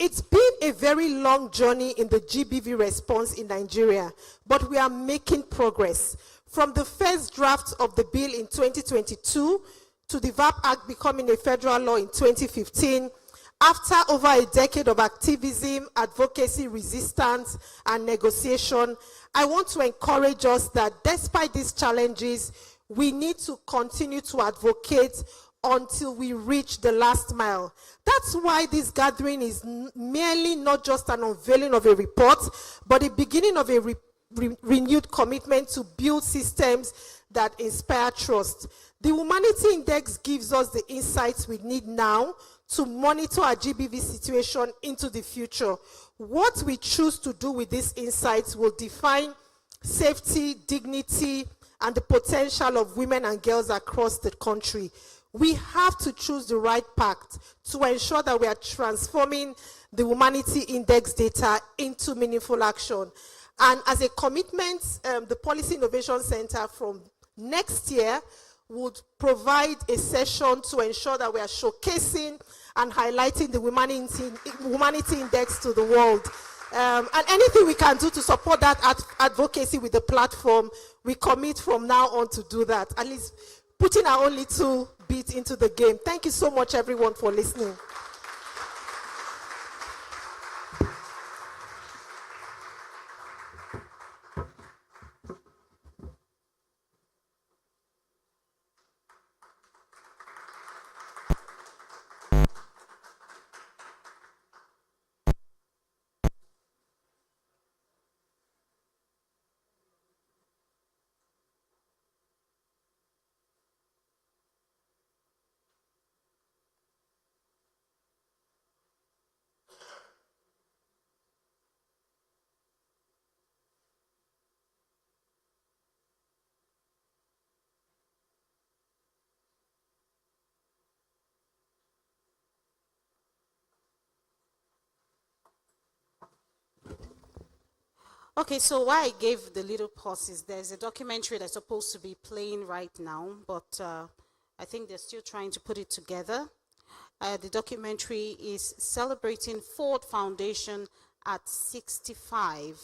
It's been a very long journey in the GBV response in Nigeria, but we are making progress. From the first draft of the bill in 2022 to the VAP Act becoming a federal law in 2015, after over a decade of activism, advocacy, resistance, and negotiation, I want to encourage us that despite these challenges, we need to continue to advocate until we reach the last mile. That's why this gathering is merely not just an unveiling of a report, but the beginning of a renewed commitment to build systems that inspire trust. The Humanity Index gives us the insights we need now to monitor our GBV situation into the future. What we choose to do with these insights will define safety, dignity, and the potential of women and girls across the country. We have to choose the right path to ensure that we are transforming the Humanity Index data into meaningful action. And as a commitment, the Policy Innovation Center from next year would provide a session to ensure that we are showcasing and highlighting the Humanity Index to the world. And anything we can do to support that advocacy with the platform, we commit from now on to do that, at least putting our own little bit into the game. Thank you so much, everyone, for listening. Okay, so why I gave the little pause is there's a documentary that's supposed to be playing right now, but I think they're still trying to put it together. The documentary is celebrating Ford Foundation at 65.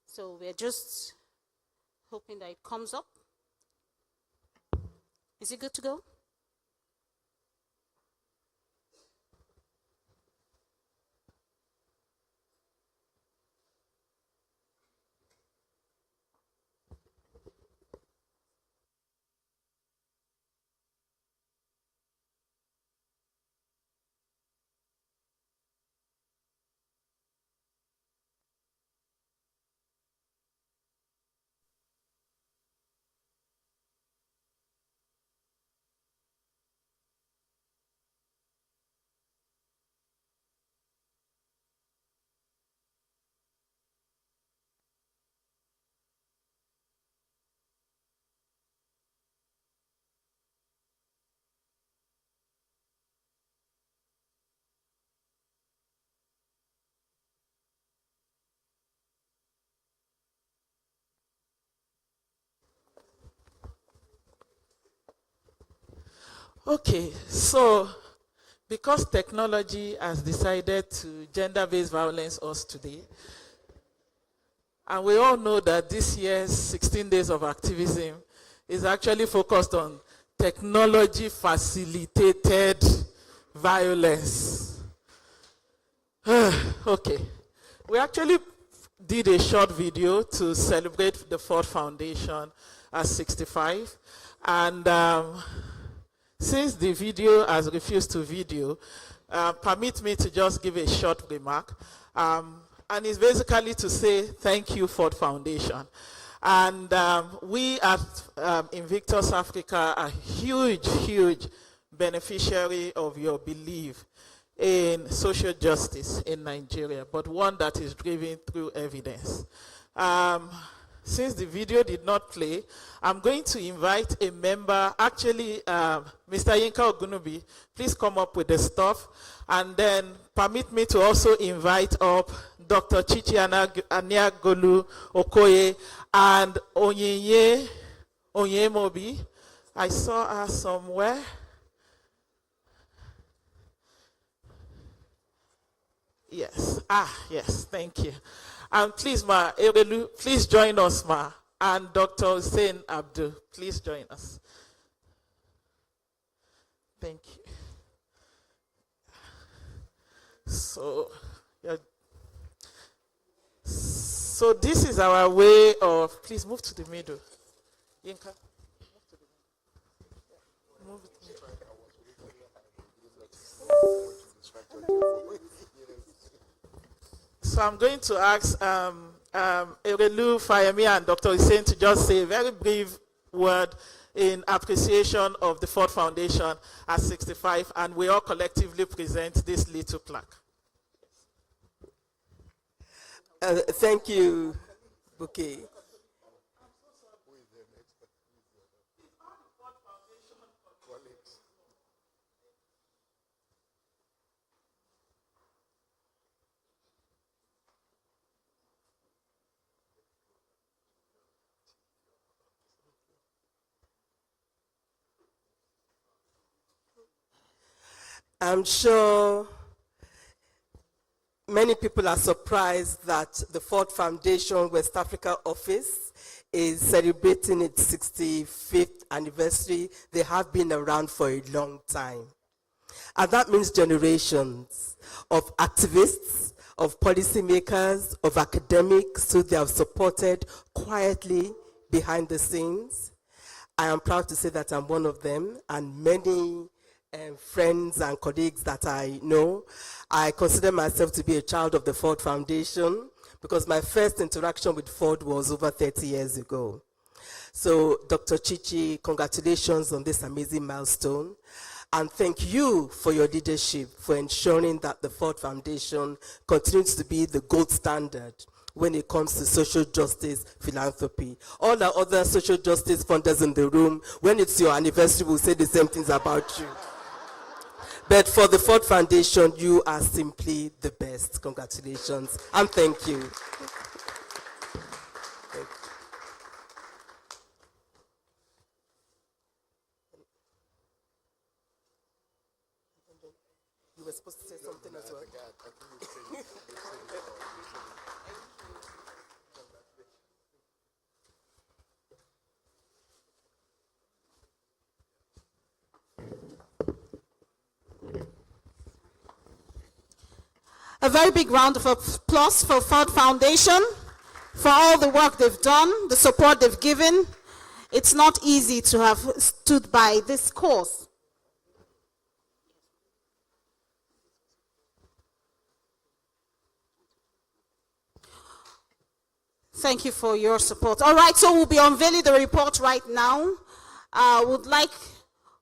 So we're just hoping that it comes up. Is it good to go? Okay, so because technology has decided to gender-based violence us today, and we all know that this year's 16 days of activism is actually focused on technology-facilitated violence. Okay, we actually did a short video to celebrate the Ford Foundation at 65, and since the video has refused to video, permit me to just give a short remark. And it's basically to say thank you, Ford Foundation. And we at Invictus Africa are huge beneficiary of your belief in social justice in Nigeria, but one that is driven through evidence. Since the video did not play, I'm going to invite a member, actually, Mr. Yinka Ogunubi, please come up with the stuff. And then permit me to also invite up Dr. Chichi Aniagolu Okoye and Onyemobi. I saw her somewhere. Yes, thank you. And please, Ma, Erelu, please join us, Ma. And Dr. Hussein Abdul, please join us. Thank you. So, yeah. So this is our way of, please move to the middle. Yinka. Move it. So I'm going to ask Erelu, Fayemi, and Dr. Hussein to just say a very brief word in appreciation of the Ford Foundation at 65, and we all collectively present this little plaque. Thank you, Bouquet. I'm sure many people are surprised that the Ford Foundation West Africa office is celebrating its 65th anniversary. They have been around for a long time. And that means generations of activists, of policymakers, of academics who they have supported quietly behind the scenes. I am proud to say that I'm one of them, and many friends and colleagues that I know. I consider myself to be a child of the Ford Foundation because my first interaction with Ford was over 30 years ago. So, Dr. Chichi, congratulations on this amazing milestone. And thank you for your leadership, for ensuring that the Ford Foundation continues to be the gold standard when it comes to social justice philanthropy. All our other social justice funders in the room, when it's your anniversary, will say the same things about you. But for the Ford Foundation, you are simply the best. Congratulations and thank you. You were supposed to say something as well. A very big round of applause for Ford Foundation for all the work they've done, the support they've given. It's not easy to have stood by this cause. Thank you for your support. All right, so we'll be unveiling the report right now. Would like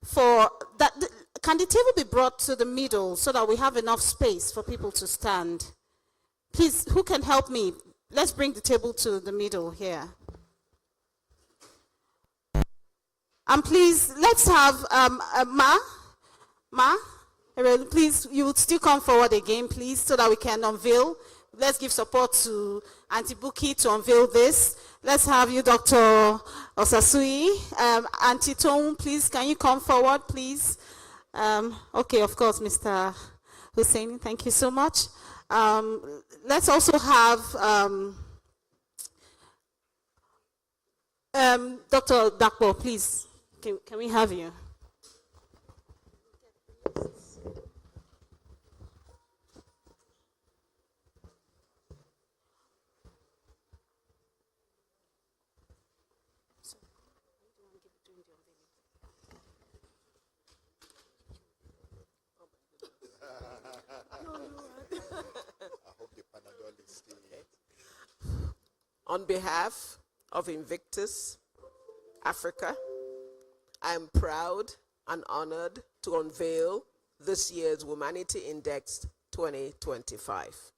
for that. Can the table be brought to the middle so that we have enough space for people to stand? Please, who can help me? Let's bring the table to the middle here. And please, let's have Ma, please, you would still come forward again, please, so that we can unveil. Let's give support to Auntie Buki to unveil this. Let's have you, Dr. Osasui. Auntie Tom, please, can you come forward, please? Okay, of course, Mr. Hussein, thank you so much. Let's also have Dr. Dakbo, please. Can we have you? On behalf of Invictus Africa, I am proud and honored to unveil this year's Womanity Index 2025.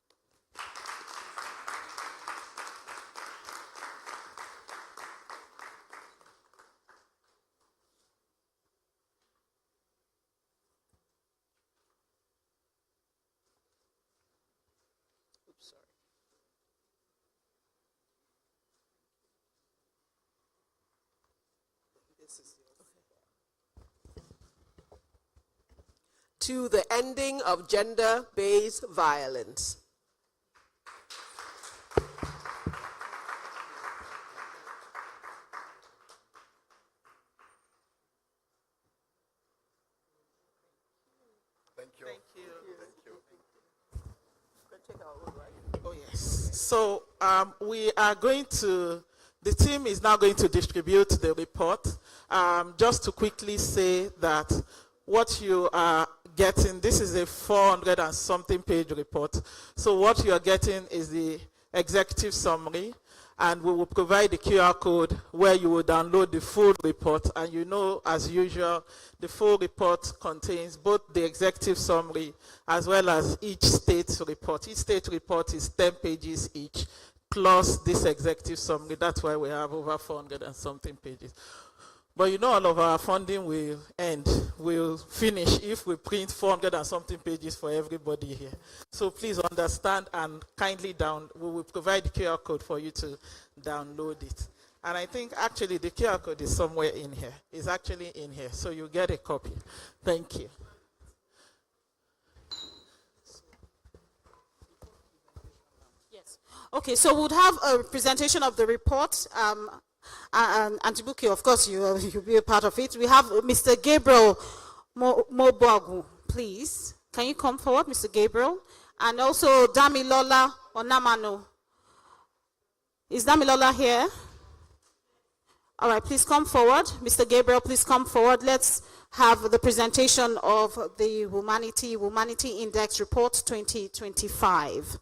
To the ending of gender-based violence. Oh, yes. So we are going to, the team is now going to distribute the report. Just to quickly say that what you are getting, this is a 400 and something page report. So what you are getting is the executive summary, and we will provide the QR code where you will download the full report. And you know, as usual, the full report contains both the executive summary as well as each state's report. Each state report is 10 pages each, plus this executive summary. That's why we have over 400 and something pages. But you know, all of our funding will end, will finish if we print 400 and something pages for everybody here. So please understand and kindly we will provide the QR code for you to download it. And I think actually the QR code is somewhere in here. It's actually in here, so you get a copy. Thank you. Yes. Okay, so we'll have a presentation of the report. Antibuki, of course, you'll be a part of it. We have Mr. Gabriel Mobogu, please. Can you come forward, Mr. Gabriel? And also Damilola Onamano. Is Damilola here? All right, please come forward. Mr. Gabriel, please come forward. Let's have the presentation of the Humanity Index Report 2025.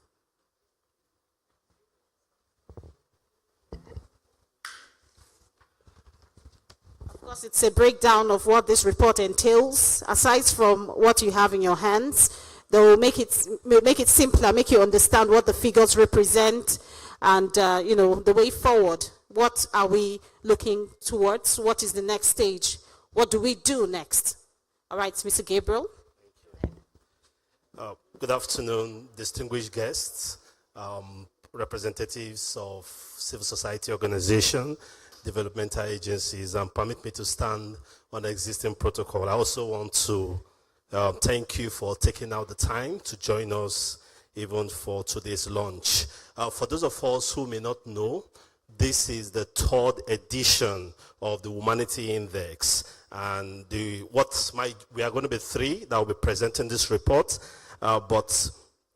Of course, it's a breakdown of what this report entails. Aside from what you have in your hands, they will make it simpler, make you understand what the figures represent, and you know, the way forward. What are we looking towards? What is the next stage? What do we do next? All right, Mr. Gabriel. Good afternoon, distinguished guests, representatives of civil society organizations, developmental agencies, and permit me to stand on the existing protocol. I also want to thank you for taking out the time to join us even for today's launch. For those of us who may not know, this is the 3rd edition of the Humanity Index, and we are going to be 3 that will be presenting this report, but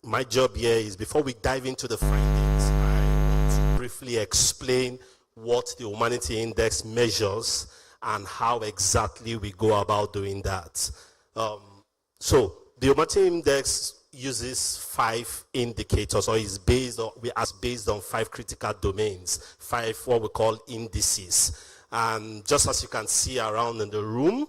my job here is, before we dive into the findings, I want to briefly explain what the Humanity Index measures and how exactly we go about doing that. So the Humanity Index uses 5 indicators, or is based on 5 critical domains, 5 what we call indices. And just as you can see around in the room,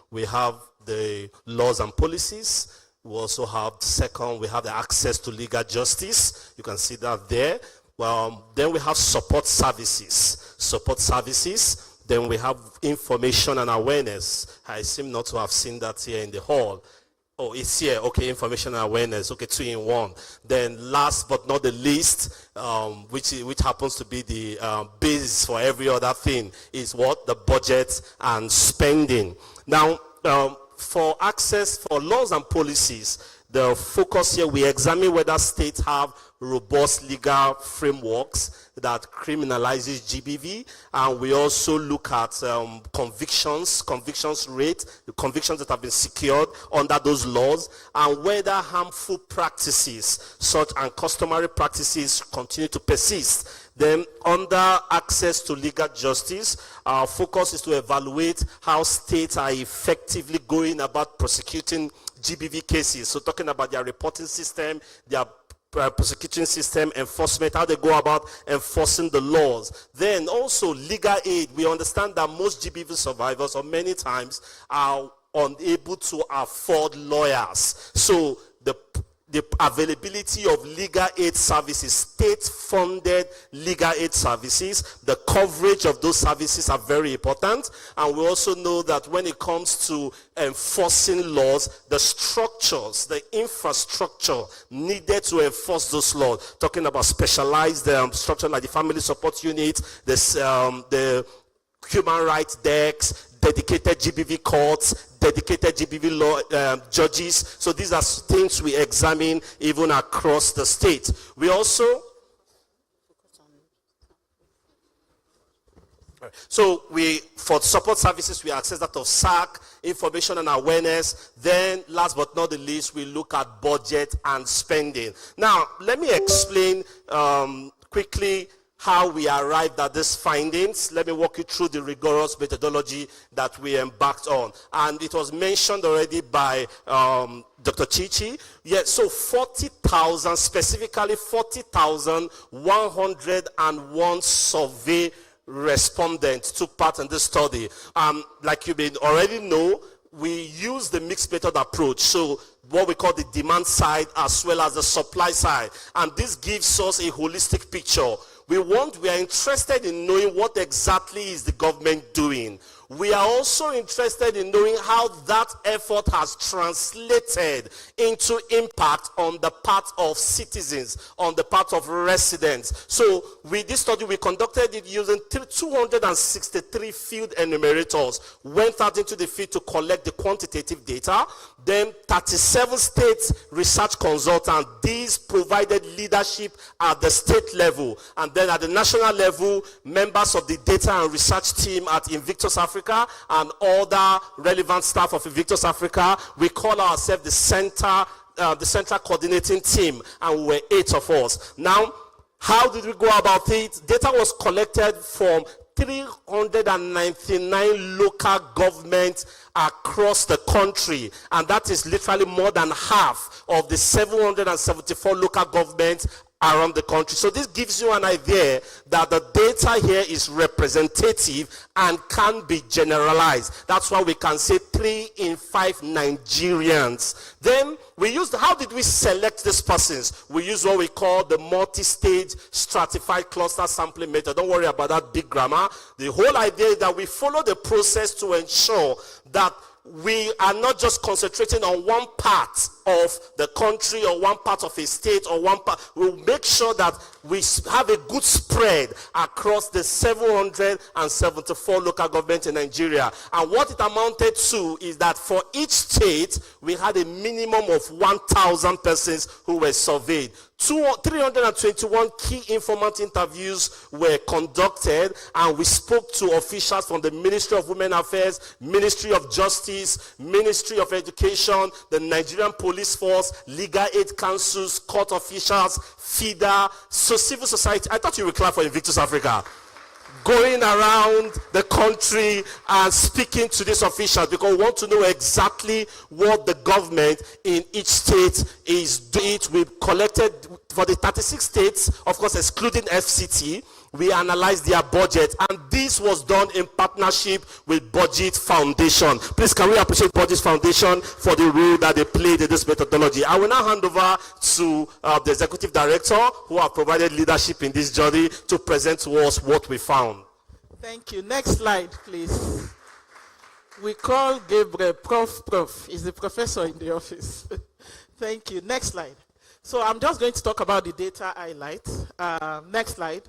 we have the laws and policies. We also have, second, we have the access to legal justice. You can see that there. Then we have support services. Then we have information and awareness. I seem not to have seen that here in the hall. Oh, it's here. Okay, information and awareness. Okay, 2 in 1. Then last but not the least, which happens to be the basis for every other thing, is what? The budget and spending. Now, for access, for laws and policies, the focus here, we examine whether states have robust legal frameworks that criminalizes GBV, and we also look at convictions rate, the convictions that have been secured under those laws, and whether harmful practices such and customary practices continue to persist. Then under access to legal justice, our focus is to evaluate how states are effectively going about prosecuting GBV cases. So talking about their reporting system, their prosecuting system, enforcement, how they go about enforcing the laws. Then also legal aid. We understand that most GBV survivors, or many times, are unable to afford lawyers. So the availability of legal aid services, state-funded legal aid services, the coverage of those services are very important. And we also know that when it comes to enforcing laws, the structures, the infrastructure needed to enforce those laws, talking about specialized structure like the family support unit, the human rights decks, dedicated GBV courts, dedicated GBV law judges. So these are things we examine even across the state. We also So for support services, we access that of SAC, information and awareness. Then, last but not the least, we look at budget and spending. Now, let me explain quickly how we arrived at these findings. Let me walk you through the rigorous methodology that we embarked on. And it was mentioned already by Dr. Chichi. Yeah, so 40,000, specifically 40,101 survey respondents took part in this study. Like you may already know, we use the mixed method approach. So what we call the demand side as well as the supply side. And this gives us a holistic picture. We are interested in knowing what exactly is the government doing. We are also interested in knowing how that effort has translated into impact on the part of citizens, on the part of residents. So with this study, we conducted it using 263 field enumerators, went out into the field to collect the quantitative data. Then 37 states research consultants. These provided leadership at the state level. And then at the national level, members of the data and research team at Invictus Africa and other relevant staff of Invictus Africa. We call ourselves the central coordinating team, and we were 8 of us. Now, how did we go about it? Data was collected from 399 local governments across the country, and that is literally more than half of the 774 local governments around the country. So this gives you an idea that the data here is representative and can be generalized. That's why we can say 3 in 5 Nigerians. Then we used, how did we select these persons? We use what we call the multi-stage stratified cluster sampling method. Don't worry about that big grammar. The whole idea is that we follow the process to ensure that we are not just concentrating on one part of the country or one part of a state or one part. We'll make sure that we have a good spread across the 774 local governments in Nigeria. And what it amounted to is that for each state, we had a minimum of 1,000 persons who were surveyed. 321 key informant interviews were conducted, and we spoke to officials from the Ministry of Women Affairs, Ministry of Justice, Ministry of Education, the Nigerian Police Force, legal aid councils, court officials, FIDA, so civil society. I thought you would clap for Invictus Africa. Going around the country and speaking to these officials, because we want to know exactly what the government in each state is doing. We've collected for the 36 states, of course excluding FCT, we analyzed their budget, and this was done in partnership with Budget Foundation. Please, can we appreciate Budget Foundation for the role that they played in this methodology? I will now hand over to the Executive Director, who have provided leadership in this journey, to present to us what we found. Thank you. Next slide, please. We call Gabriel Prof. He's the professor in the office. Thank you. Next slide. So I'm just going to talk about the data highlights. Next slide.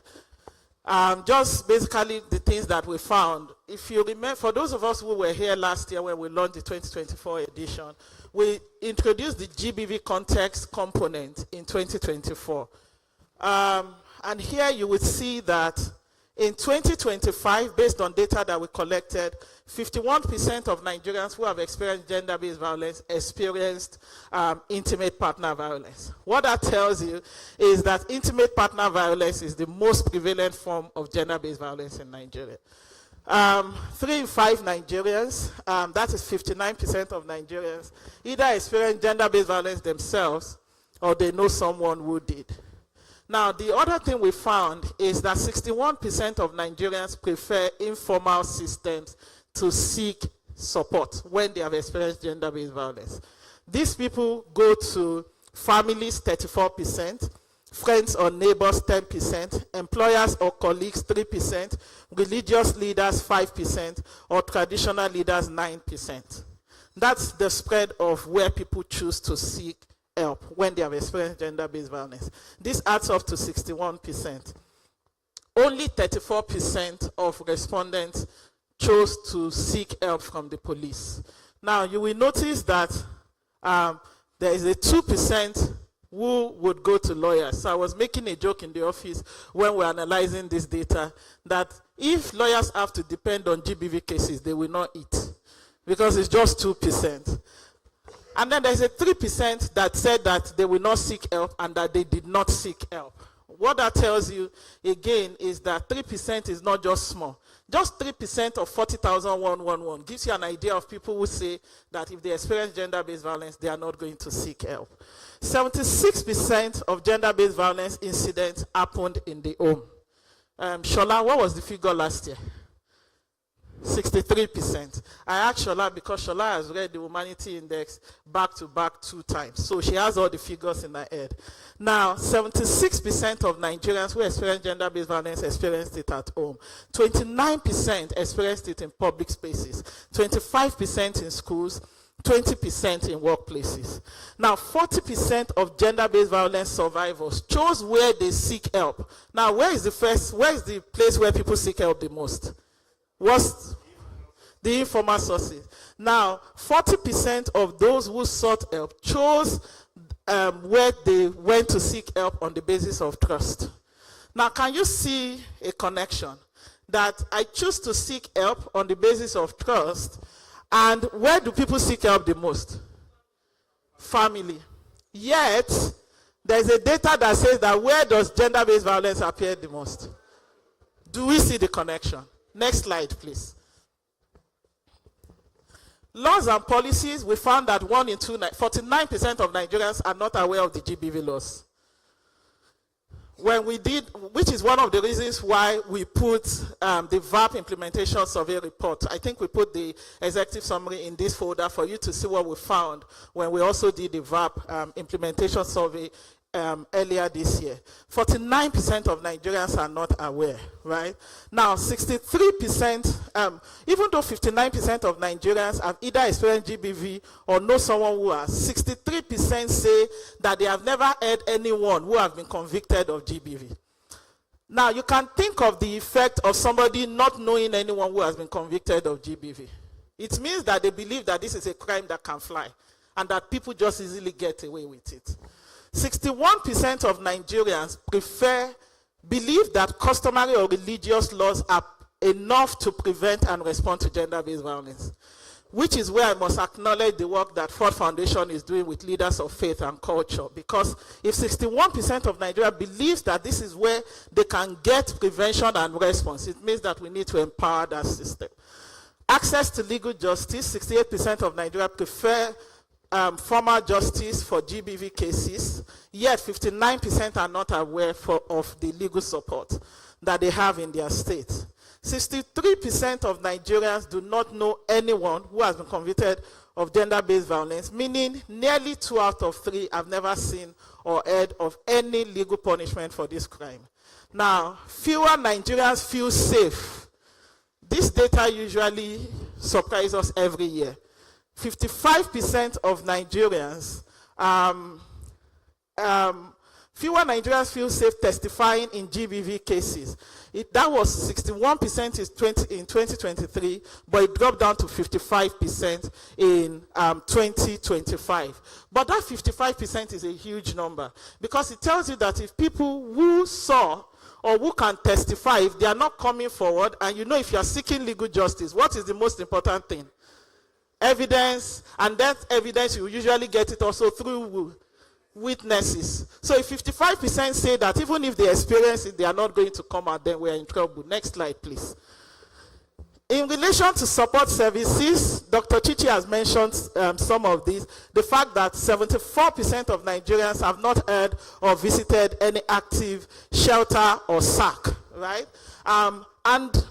Just basically the things that we found. If you remember, for those of us who were here last year when we launched the 2024 edition, we introduced the GBV context component in 2024. And here you would see that in 2025, based on data that we collected, 51% of Nigerians who have experienced gender-based violence experienced intimate partner violence. What that tells you is that intimate partner violence is the most prevalent form of gender-based violence in Nigeria. 3 in 5 Nigerians, that is 59% of Nigerians, either experience gender-based violence themselves or they know someone who did. Now, the other thing we found is that 61% of Nigerians prefer informal systems to seek support when they have experienced gender-based violence. These people go to families, 34%, friends or neighbors, 10%, employers or colleagues, 3%, religious leaders, 5%, or traditional leaders, 9%. That's the spread of where people choose to seek help when they have experienced gender-based violence. This adds up to 61%. Only 34% of respondents chose to seek help from the police. Now, you will notice that there is a 2% who would go to lawyers. So I was making a joke in the office when we were analyzing this data that if lawyers have to depend on GBV cases, they will not eat because it's just 2%. And then there's a 3% that said that they will not seek help and that they did not seek help. What that tells you, again, is that 3% is not just small. Just 3% of 40,111 gives you an idea of people who say that if they experience gender-based violence, they are not going to seek help. 76% of gender-based violence incidents happened in the home. Shola, what was the figure last year? 63%. I asked Shola because Shola has read the Humanity Index back to back 2 times. So she has all the figures in her head. Now, 76% of Nigerians who experience gender-based violence experienced it at home. 29% experienced it in public spaces. 25% in schools. 20% in workplaces. Now, 40% of gender-based violence survivors chose where they seek help. Now, where is the place where people seek help the most? What's the informal sources? Now, 40% of those who sought help chose where they went to seek help on the basis of trust. Now, can you see a connection? That I choose to seek help on the basis of trust, and where do people seek help the most? Family. Yet, there's a data that says that where does gender-based violence appear the most? Do we see the connection? Next slide, please. Laws and policies, we found that 1 in 2, 49% of Nigerians are not aware of the GBV laws. When we did, which is one of the reasons why we put the VAP implementation survey report. I think we put the executive summary in this folder for you to see what we found when we also did the VAP implementation survey earlier this year. 49% of Nigerians are not aware, right? Now, 63%, even though 59% of Nigerians have either experienced GBV or know someone who has, 63% say that they have never heard anyone who have been convicted of GBV. Now, you can think of the effect of somebody not knowing anyone who has been convicted of GBV. It means that they believe that this is a crime that can fly and that people just easily get away with it. 61% of Nigerians believe that customary or religious laws are enough to prevent and respond to gender-based violence, which is where I must acknowledge the work that Ford Foundation is doing with leaders of faith and culture. Because if 61% of Nigeria believes that this is where they can get prevention and response, it means that we need to empower that system. Access to legal justice, 68% of Nigeria prefer formal justice for GBV cases, yet 59% are not aware of the legal support that they have in their state. 63% of Nigerians do not know anyone who has been convicted of gender-based violence, meaning nearly 2 out of 3 have never seen or heard of any legal punishment for this crime. Now, fewer Nigerians feel safe. This data usually surprises us every year. 55% of Nigerians, fewer Nigerians feel safe testifying in GBV cases. That was 61% in 2023, but it dropped down to 55% in 2025. But that 55% is a huge number because it tells you that if people who saw or who can testify, if they are not coming forward, and you know if you are seeking legal justice, what is the most important thing? Evidence, and that evidence you usually get it also through witnesses. So if 55% say that even if they experience it, they are not going to come out, then we are in trouble. Next slide, please. In relation to support services, Dr. Chichi has mentioned some of these. The fact that 74% of Nigerians have not heard or visited any active shelter or SAC, right? And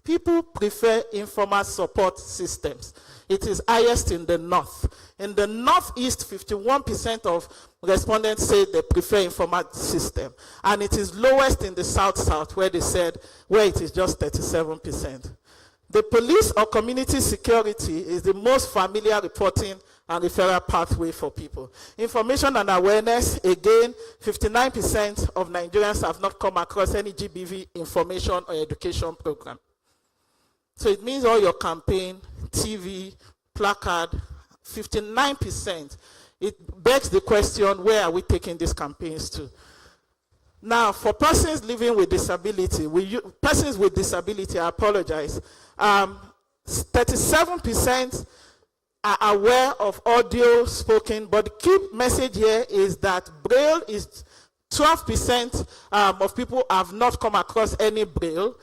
people prefer informal support systems. It is highest in the north. In the northeast, 51% of respondents say they prefer informal system. And it is lowest in the south-south, where it is just 37%. The police or community security is the most familiar reporting and referral pathway for people. Information and awareness, again, 59% of Nigerians have not come across any GBV information or education program. So it means all your campaign, TV, placard, 59% it begs the question, where are we taking these campaigns to? Now, for persons living with disability, persons with disability, I apologize, 37% are aware of audio spoken, but the key message here is that Braille is 12% of people have not come across any Braille,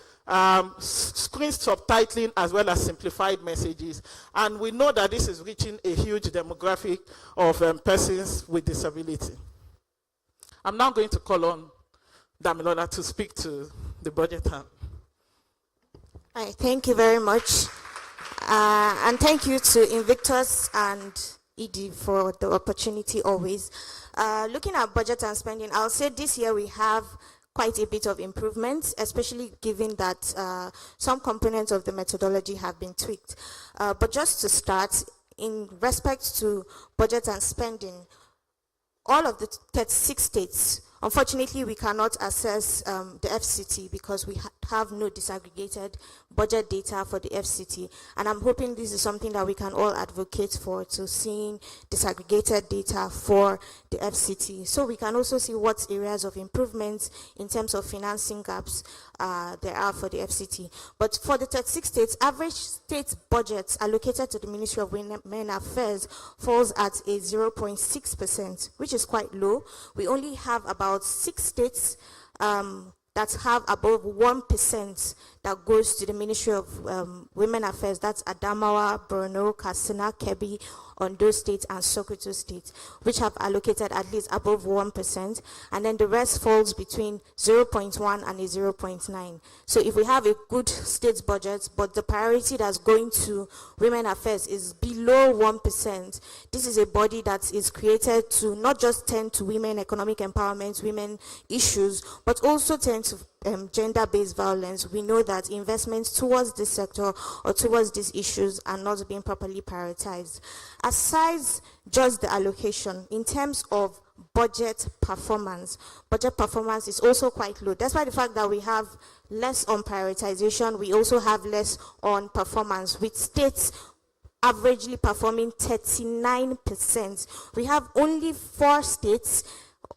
screen subtitling as well as simplified messages. And we know that this is reaching a huge demographic of persons with disability. I'm now going to call on Damilola to speak to the budget hand. All right, thank you very much. And thank you to Invictus and ED for the opportunity always. Looking at budget and spending, I'll say this year we have quite a bit of improvements, especially given that some components of the methodology have been tweaked. But just to start, in respect to budget and spending, all of the 36 states, unfortunately, we cannot access the FCT because we have no disaggregated budget data for the FCT. And I'm hoping this is something that we can all advocate for, to seeing disaggregated data for the FCT. So we can also see what areas of improvements in terms of financing gaps there are for the FCT. But for the 36 states, average state budgets allocated to the Ministry of Women Affairs falls at a 0.6%, which is quite low. We only have about 6 states that have above 1% that goes to the Ministry of Women Affairs. That's Adamawa, Borno, Katsina, Kebbi, Ondo State, and Sokoto State, which have allocated at least above 1%, and then the rest falls between 0.1 and a 0.9. So if we have a good state budget, but the priority that's going to women affairs is below 1%, this is a body that is created to not just tend to women economic empowerment, women issues, but also tend to gender-based violence. We know that investments towards this sector or towards these issues are not being properly prioritized. Aside just the allocation, in terms of budget performance is also quite low. Despite the fact that we have less on prioritization, we also have less on performance, with states averagely performing 39%. We have only 5 states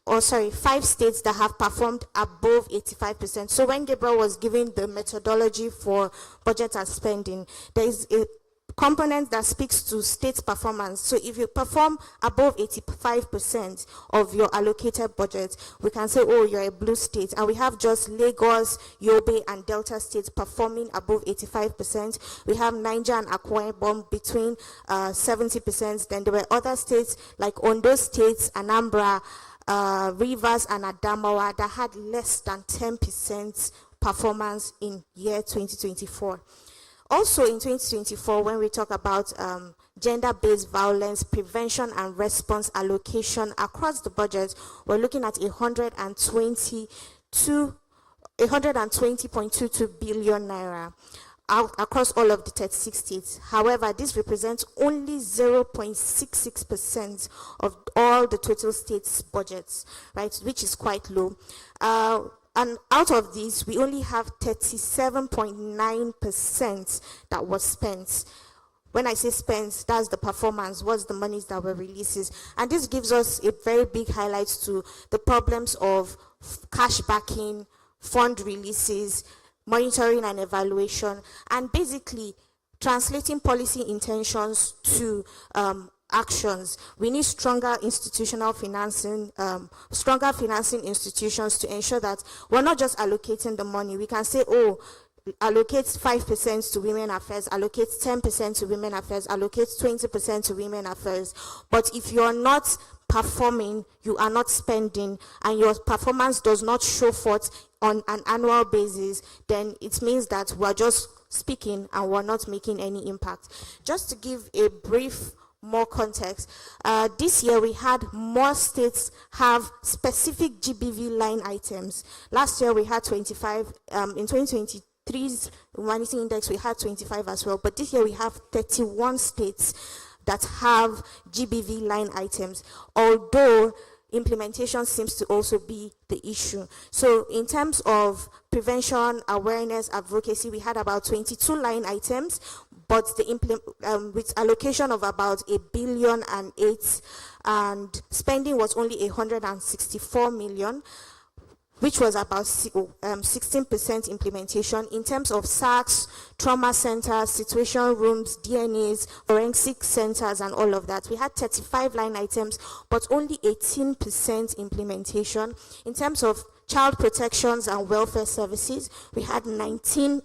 that have performed above 85%. So when Gabriel was giving the methodology for budget and spending, there is a component that speaks to state performance. So if you perform above 85% of your allocated budget, we can say, oh, you're a blue state. And we have just Lagos, Yobe, and Delta states performing above 85%. We have Niger and Akwa Ibom between 70%. Then there were other states like Ondo State, Anambra, Rivers, and Adamawa that had less than 10% performance in year 2024. Also in 2024, when we talk about gender-based violence prevention and response allocation across the budget, we're looking at 120.22 billion naira across all of the 36 states. However, this represents only 0.66% of all the total states' budgets, right, which is quite low. And out of these, we only have 37.9% that was spent. When I say spent, that's the performance, what's the monies that were releases. And this gives us a very big highlight to the problems of cash backing, fund releases, monitoring and evaluation, and basically translating policy intentions to actions. We need stronger institutional financing, stronger financing institutions to ensure that we're not just allocating the money. We can say, oh, allocate 5% to women affairs, allocate 10% to women affairs, allocate 20% to women affairs. But if you're not performing, you are not spending, and your performance does not show forth on an annual basis, then it means that we're just speaking and we're not making any impact. Just to give a brief more context, this year we had more states have specific GBV line items. Last year we had 25, in 2023's Humanity Index we had 25 as well, but this year we have 31 states that have GBV line items, although implementation seems to also be the issue. So in terms of prevention, awareness, advocacy, we had about 22 line items, but with allocation of about 1,000,000,008, and spending was only 164 million, which was about 16% implementation. In terms of SACs, trauma centers, situation rooms, DNAs, forensic centers, and all of that, we had 35 line items, but only 18% implementation. In terms of child protections and welfare services, we had 19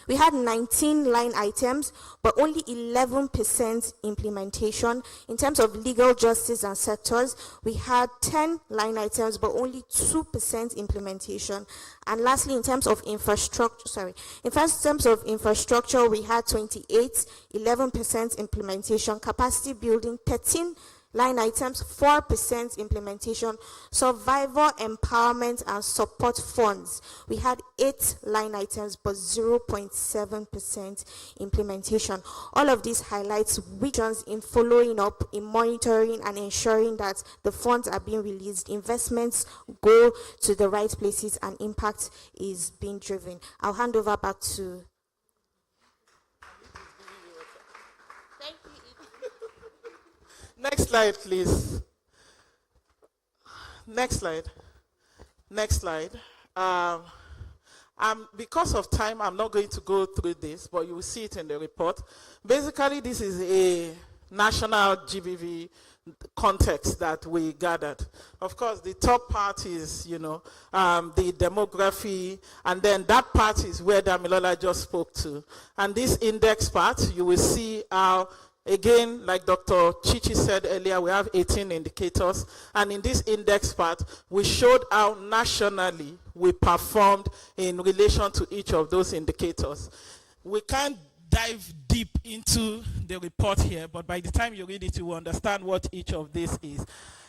we had 19 line items, but only 11% implementation. In terms of legal justice and sectors, we had 10 line items, but only 2% implementation. And lastly, in terms of infrastructure, we had 28, 11% implementation, capacity building, 13 line items, 4% implementation, survivor empowerment and support funds. We had 8 line items, but 0.7% implementation. All of this highlights regions in following up, in monitoring and ensuring that the funds are being released, investments go to the right places, and impact is being driven. I'll hand over back to. Next slide, please. Next slide. Next slide. Because of time, I'm not going to go through this, but you will see it in the report. Basically, this is a national GBV context that we gathered. Of course, the top part is, the demography, and then that part is where Damilola just spoke to. And this index part, you will see how, again, like Dr. Chichi said earlier, we have 18 indicators. And in this index part, we showed how nationally we performed in relation to each of those indicators. We can't dive deep into the report here, but by the time you read it, you will understand what each of these is.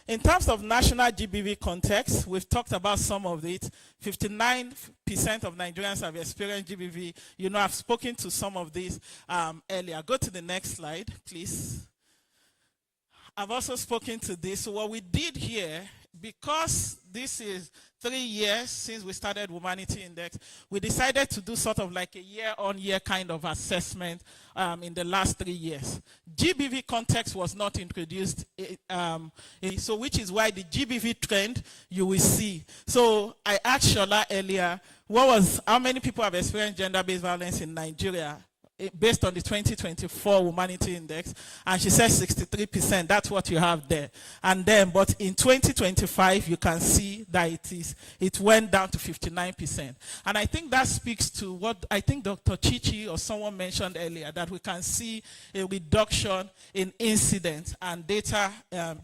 In terms of national GBV context, we've talked about some of it. 59% of Nigerians have experienced GBV. I've spoken to some of these earlier. Go to the next slide, please. I've also spoken to this. So what we did here, because this is 3 years since we started Womanity Index, we decided to do sort of like a year-on-year kind of assessment in the last 3 years. GBV context was not introduced, so which is why the GBV trend you will see. So I asked Shola earlier, how many people have experienced gender-based violence in Nigeria? Based on the 2024 Womanity Index, and she says 63%. That's what you have there. And then, but in 2025, you can see that it went down to 59%. And I think that speaks to what I think Dr. Chichi or someone mentioned earlier, that we can see a reduction in incidents, and data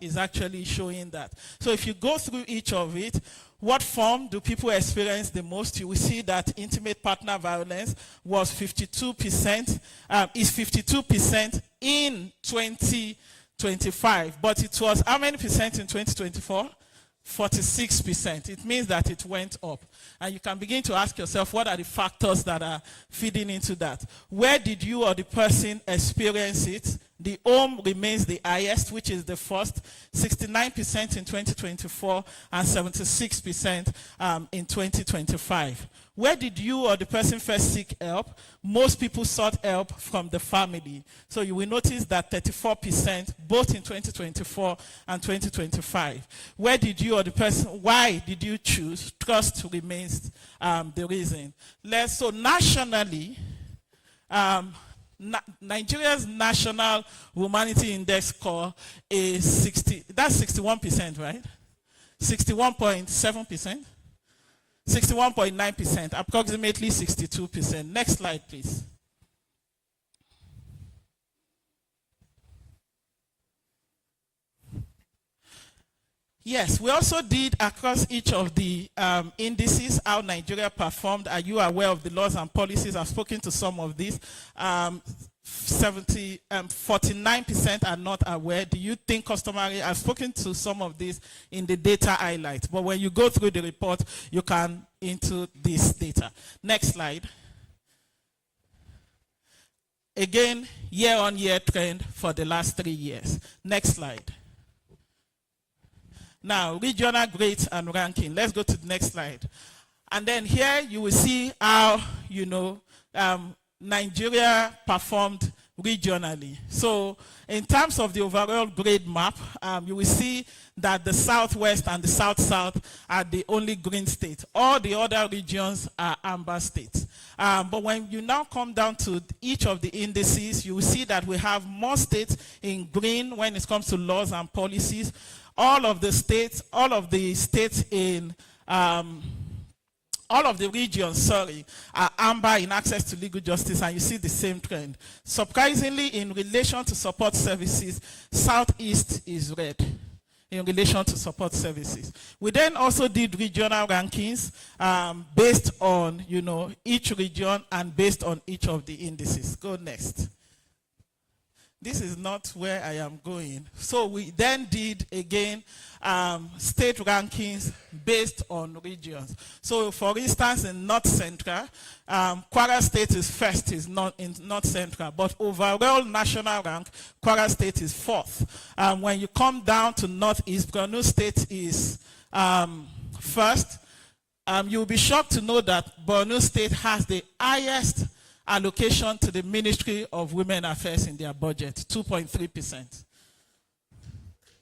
is actually showing that. So if you go through each of it, what form do people experience the most? You will see that intimate partner violence was 52%, is 52% in 2025. But it was how many percent in 2024? 46%. It means that it went up. And you can begin to ask yourself, what are the factors that are feeding into that? Where did you or the person experience it? The home remains the highest, which is the first, 69% in 2024 and 76% in 2025. Where did you or the person first seek help? Most people sought help from the family. So you will notice that 34%, both in 2024 and 2025. Where did you or the person, why did you choose? Trust remains the reason. So nationally, Nigeria's National Humanity Index score is 61%, right? 61.7%? 61.9%, approximately 62%. Next slide, please. Yes, we also did across each of the indices how Nigeria performed. Are you aware of the laws and policies? I've spoken to some of these. 49% are not aware. Do you think customary? I've spoken to some of these in the data highlights. But when you go through the report, you can into this data. Next slide. Again, year-on-year trend for the last 3 years. Next slide. Now, regional grades and ranking. Let's go to the next slide. And then here you will see how, Nigeria performed regionally. So in terms of the overall grade map, you will see that the Southwest and the South-South are the only green states. All the other regions are amber states. But when you now come down to each of the indices, you will see that we have more states in green when it comes to laws and policies. All of the states in all of the regions, are amber in access to legal justice, and you see the same trend. Surprisingly, in relation to support services, Southeast is red in relation to support services. We then also did regional rankings based on, each region and based on each of the indices. Go next. This is not where I am going. So we then did, again, state rankings based on regions. So for instance, in North Central, Kwara State is first, is not in North Central, but overall national rank, Kwara State is fourth. When you come down to Northeast, Borno State is first. You'll be shocked to know that Borno State has the highest allocation to the Ministry of Women Affairs in their budget, 2.3%.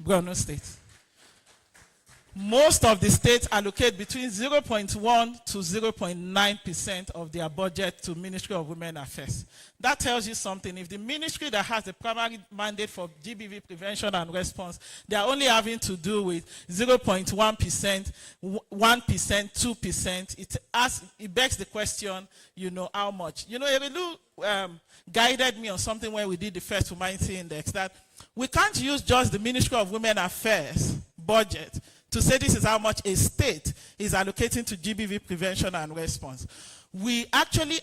Borno State. Most of the states allocate between 0.1 to 0.9% of their budget to Ministry of Women Affairs. That tells you something. If the ministry that has the primary mandate for GBV prevention and response, they are only having to do with 0.1%, 1%, 2%, it begs the question, how much. Erelu guided me on something when we did the first humanity index, that we can't use just the Ministry of Women Affairs budget to say this is how much a state is allocating to GBV prevention and response. We actually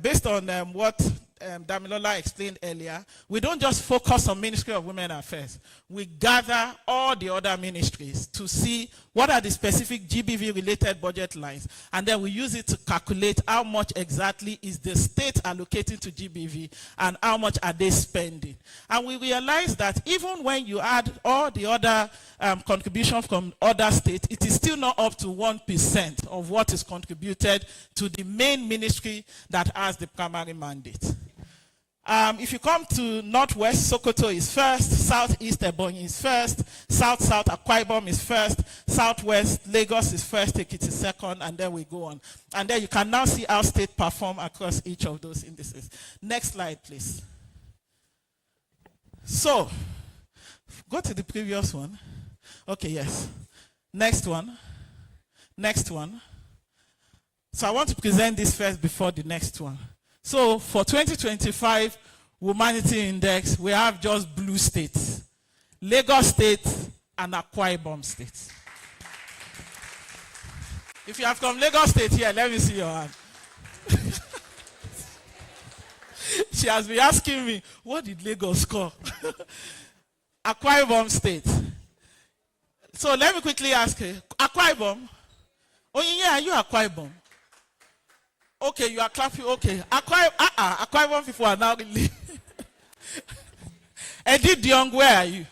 based on what Damilola explained earlier, we don't just focus on Ministry of Women Affairs. We gather all the other ministries to see what are the specific GBV-related budget lines, and then we use it to calculate how much exactly is the state allocating to GBV and how much are they spending. And we realize that even when you add all the other contributions from other states, it is still not up to 1% of what is contributed to the main ministry that has the primary mandate. If you come to Northwest, Sokoto is first, Southeast, Ebonyi is first, South-South, Akwa Ibom is first, Southwest, Lagos is first, Ekiti is second, and then we go on. And then you can now see how states perform across each of those indices. Next slide, please. So, go to the previous one. Okay, yes. Next one. Next one. So I want to present this first before the next one. So for 2025 Humanity Index, we have just blue states, Lagos State and Akwa Ibom State. If you have from Lagos State here, let me see your hand. She has been asking me, what did Lagos score? Akwa Ibom State. So let me quickly ask her, Akwa Ibom? Oh yeah, are you Akwa Ibom? Okay, you are clapping. Okay, Akwa Ibom people are now really. Edith Young, where are you?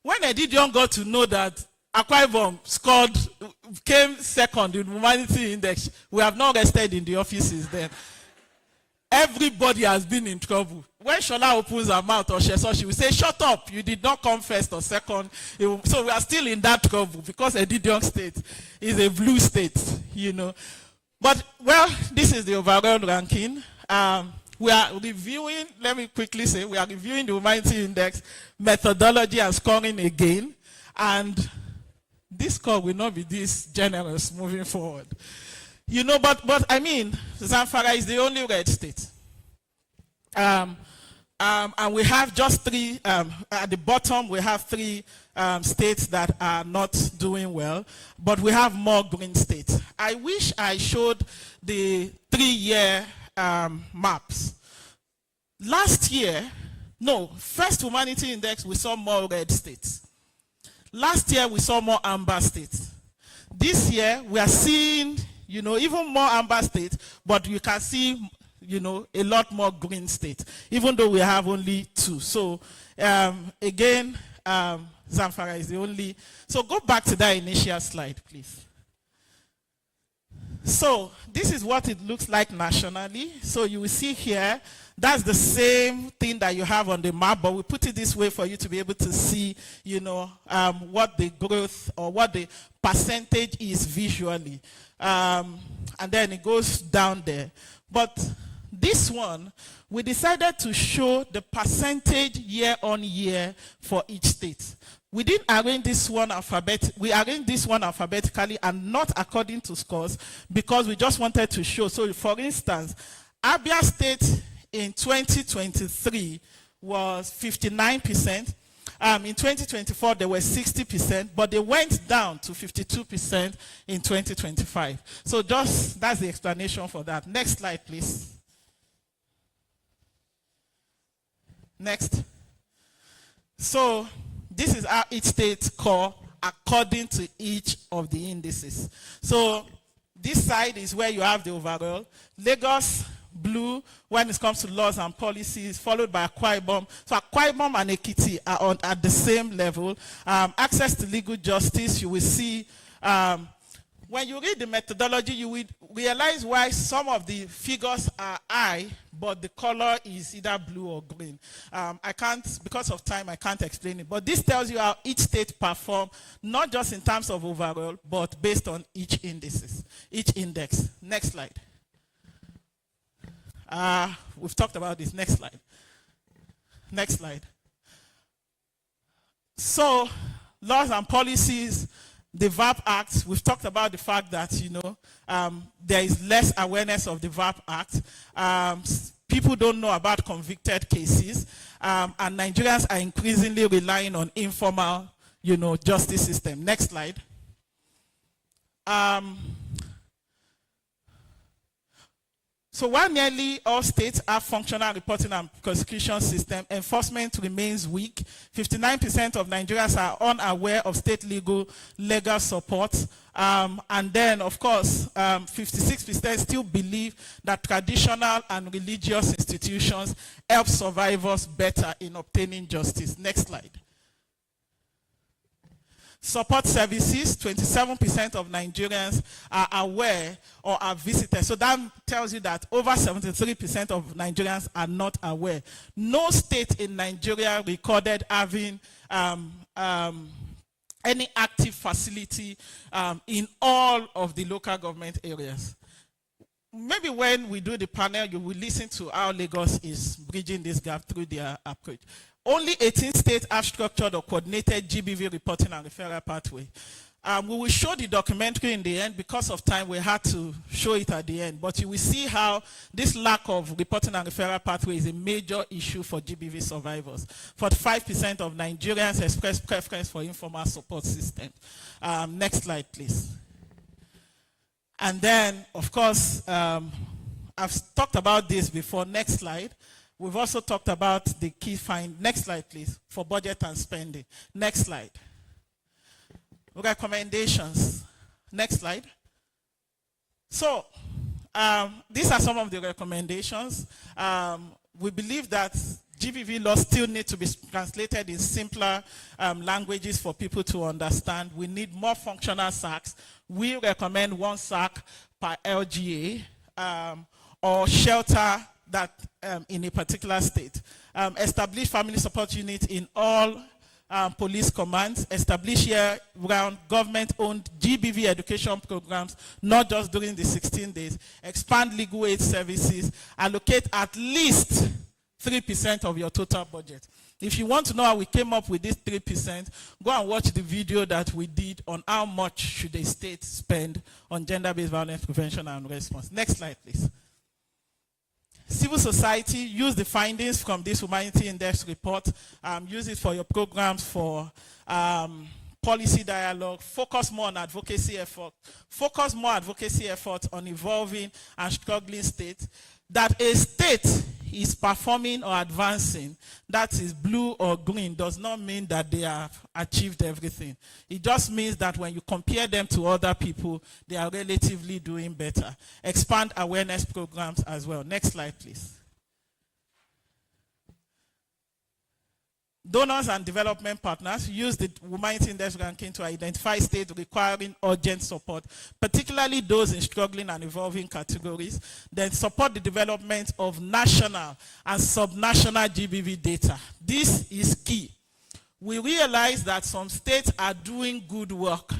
When Edith Young got to know that Akwa Ibom came second in Humanity Index, we have not rested in the offices then. Everybody has been in trouble. When Shola opens her mouth or she will say, shut up, you did not come first or second. So we are still in that trouble because Edith State is a blue state, But, well, this is the overall ranking. We are reviewing, let me quickly say, we are reviewing the Humanity Index methodology and scoring again. And this score will not be this generous moving forward. But I mean, Zamfara is the only red state. And we have just three, at the bottom we have three states that are not doing well, but we have more green states. I wish I showed the 3-year maps. First Humanity Index, we saw more red states. Last year, we saw more amber states. This year, we are seeing, even more amber states, but you can see, a lot more green states, even though we have only 2. So, again, Zamfara is the only. So, go back to that initial slide, please. So this is what it looks like nationally. So you will see here, that's the same thing that you have on the map, but we put it this way for you to be able to see, you know, what the growth or what the percentage is visually. And then it goes down there. But this one, we decided to show the percentage year on year for each state. We didn't arrange this one we arranged this one alphabetically and not according to scores because we just wanted to show. So for instance, Abia State in 2023 was 59%. In 2024, they were 60%, but they went down to 52% in 2025. So just, that's the explanation for that. Next slide, please. Next. So this is how each state score according to each of the indices. So this side is where you have the overall. Lagos, blue, when it comes to laws and policies, followed by Akwa Ibom. So Akwa Ibom and Ekiti are at the same level. Access to legal justice, you will see, when you read the methodology, you will realize why some of the figures are high, but the color is either blue or green. I can't, because of time, I can't explain it. But this tells you how each state performed, not just in terms of overall, but based on each index. Next slide. We've talked about this. Next slide. Next slide. So, laws and policies, the VAP Act, we've talked about the fact that, you know, there is less awareness of the VAP Act. People don't know about convicted cases, and Nigerians are increasingly relying on informal, you know, justice system. Next slide. So while nearly all states have functional reporting and prosecution system, enforcement remains weak. 59% of Nigerians are unaware of state legal support. And then, of course, 56% still believe that traditional and religious institutions help survivors better in obtaining justice. Next slide. Support services, 27% of Nigerians are aware or are visited. So that tells you that over 73% of Nigerians are not aware. No state in Nigeria recorded having any active facility in all of the local government areas. Maybe when we do the panel, you will listen to how Lagos is bridging this gap through their approach. Only 18 states have structured or coordinated GBV reporting and referral pathway. We will show the documentary in the end. Because of time, we had to show it at the end. But you will see how this lack of reporting and referral pathway is a major issue for GBV survivors. 45% of Nigerians express preference for informal support systems. Next slide, please. And then, of course, I've talked about this before. Next slide. We've also talked about the key find. Next slide, please, for budget and spending. Next slide. Recommendations. Next slide. So, these are some of the recommendations. We believe that GBV laws still need to be translated in simpler languages for people to understand. We need more functional SACs. We recommend 1 SAC per LGA or shelter that in a particular state. Establish family support units in all police commands. Establish year-round government-owned GBV education programs, not just during the 16 days. Expand legal aid services. Allocate at least 3% of your total budget. If you want to know how we came up with this 3%, go and watch the video that we did on how much should a state spend on gender-based violence prevention and response. Next slide, please. Civil society, use the findings from this Humanity Index report, use it for your programs, for policy dialogue, focus more on advocacy effort, focus more advocacy effort on evolving and struggling states. That a state is performing or advancing, that is blue or green, does not mean that they have achieved everything. It just means that when you compare them to other people, they are relatively doing better. Expand awareness programs as well. Next slide, please. Donors and development partners use the Humanity Index ranking to identify states requiring urgent support, particularly those in struggling and evolving categories, then support the development of national and subnational GBV data. This is key. We realize that some states are doing good work,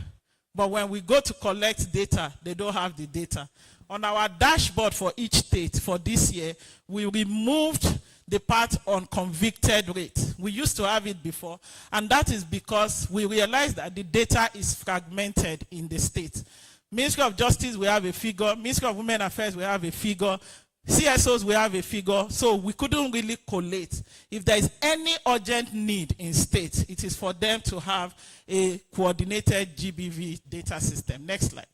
but when we go to collect data, they don't have the data. On our dashboard for each state for this year, we removed the part on convicted rate. We used to have it before, and that is because we realized that the data is fragmented in the state. Ministry of Justice, we have a figure. Ministry of Women Affairs, we have a figure. CSOs, we have a figure. So we couldn't really collate. If there is any urgent need in states, it is for them to have a coordinated GBV data system. Next slide.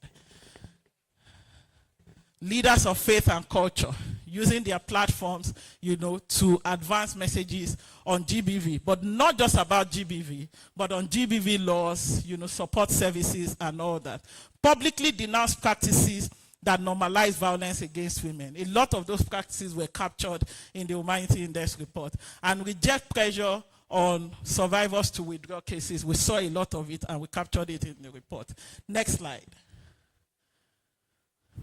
Leaders of faith and culture using their platforms, to advance messages on GBV, but not just about GBV, but on GBV laws, support services and all that. Publicly denounce practices that normalize violence against women. A lot of those practices were captured in the Humanity Index report. And reject pressure on survivors to withdraw cases. We saw a lot of it and we captured it in the report. Next slide.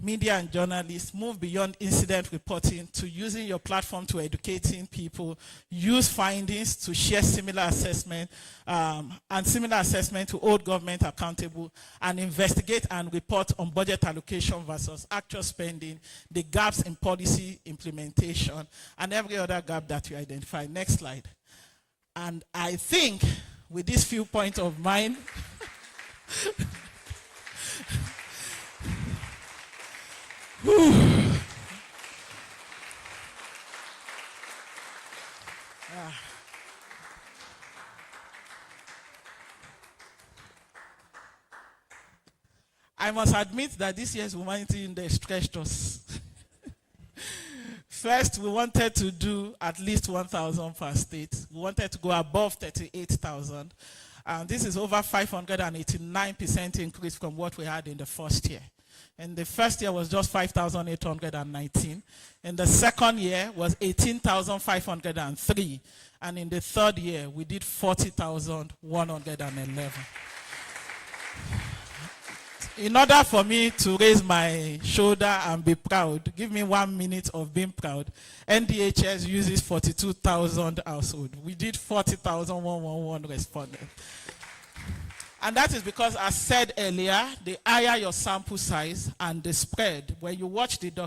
Media and journalists move beyond incident reporting to using your platform to educating people, use findings to share similar assessment and similar assessment to hold government accountable, and investigate and report on budget allocation versus actual spending, the gaps in policy implementation, and every other gap that you identify. Next slide. And I think with these few points of mine, I must admit that this year's Humanity Index stretched us. First, we wanted to do at least 1,000 per state. We wanted to go above 38,000. And this is over 589% increase from what we had in the first year. And the first year was just 5,819. And the second year was 18,503. And in the third year, we did 40,111. In order for me to raise my shoulder and be proud, give me 1 minute of being proud. NDHS uses 42,000 households. We did 40,111 respondents. And that is because, as said earlier, the higher your sample size and the spread, when you watch the